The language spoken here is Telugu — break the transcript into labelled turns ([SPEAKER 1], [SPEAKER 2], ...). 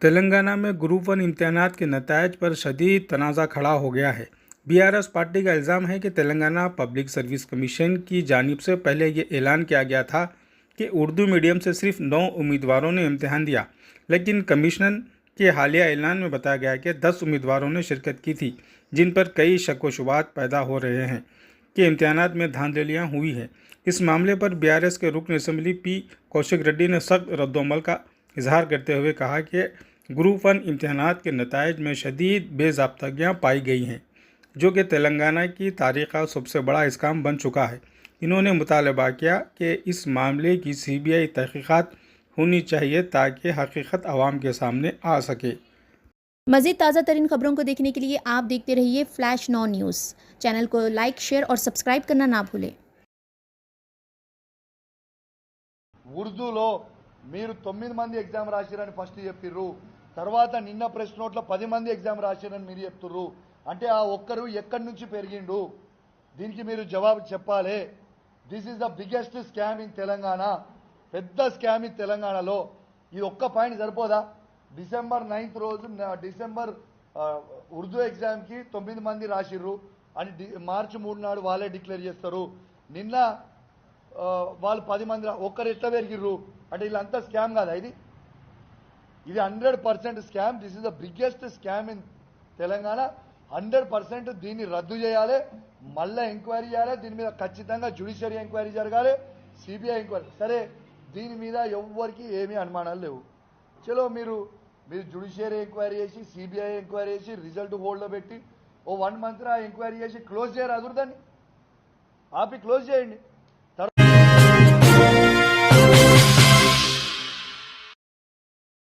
[SPEAKER 1] तेलंगाना में ग्रुप वन इम्तिहानात के नतायज पर शदीद तनाज़ा खड़ा हो गया है। बीआरएस पार्टी का इल्ज़ाम है कि तेलंगाना पब्लिक सर्विस कमीशन की जानिब से पहले ये ऐलान किया गया था कि उर्दू मीडियम से सिर्फ 9 उम्मीदवारों ने इम्तिहान दिया, लेकिन कमीशन के हालिया ऐलान में बताया गया कि 10 उम्मीदवारों ने शिरकत की थी, जिन पर कई शक व शुबात पैदा हो रहे हैं कि इम्तिहानात में धांधलियाँ हुई है। इस मामले पर बीआरएस के रुकन असम्बली पी कौशिक रेड्डी ने सख्त रद्दोमल का इजहार करते हुए कहा कि ग्रुप वन इम्तिहानात के नतायज में शदीद बेज़ाब्तगियाँ पाई गई हैं, जो कि तेलंगाना की तारीख़ का सबसे बड़ा इस्काम बन चुका है। इन्होंने मुतालबा किया कि इस मामले की सीबीआई तहकीक़ात होनी चाहिए ताकि हकीकत आवाम के सामने आ सके।
[SPEAKER 2] मज़ीद ताज़ा तरीन खबरों को देखने के लिए आप देखते रहिए फ्लैश 9 न्यूज़। चैनल को लाइक, शेयर और सब्सक्राइब करना ना भूलें।
[SPEAKER 3] ఉర్దూలో మీరు 9 మంది ఎగ్జామ్ రాసిరని ఫస్ట్ చెప్పిర్రు, తర్వాత నిన్న ప్రెస్ నోట్లో 10 మంది ఎగ్జామ్ రాసిరని మీరు చెప్తుర్రు. అంటే ఆ ఒక్కరు ఎక్కడి నుంచి పెరిగిండు? దీనికి మీరు జవాబు చెప్పాలి. This is the biggest scam in Telangana. పెద్ద స్కామ్ ఇన్ తెలంగాణలో. ఇది ఒక్క పాయింట్ సరిపోదా? డిసెంబర్ 9th రోజు డిసెంబర్ ఉర్దూ ఎగ్జామ్కి 9 మంది రాసిర్రు అని మార్చి 3 నాడు వాళ్ళే డిక్లేర్ చేస్తారు. నిన్న వాళ్ళు 10 మంది ఒక్కరు ఎట్లా పెరిగిర్రు అంటే వీళ్ళంతా స్కామ్ కాదా? ఇది 100% scam. This is the biggest scam in Telangana. 100% దీన్ని రద్దు చేయాలి, మళ్ళీ ఎంక్వైరీ చేయాలి. దీని మీద ఖచ్చితంగా జ్యుడిషియరీ ఎంక్వైరీ జరగాలి, సిబిఐ ఎంక్వైరీ. సరే, దీని మీద ఎవ్వరికి ఏమీ అనుమానాలు లేవు. చలో, మీరు జ్యుడిషియరీ ఎంక్వైరీ చేసి, సిబిఐ ఎంక్వైరీ చేసి, రిజల్ట్ హోల్డ్లో పెట్టి ఓ 1 month ఎంక్వైరీ చేసి క్లోజ్ చేయరు. అదురు దాన్ని ఆపి క్లోజ్ చేయండి.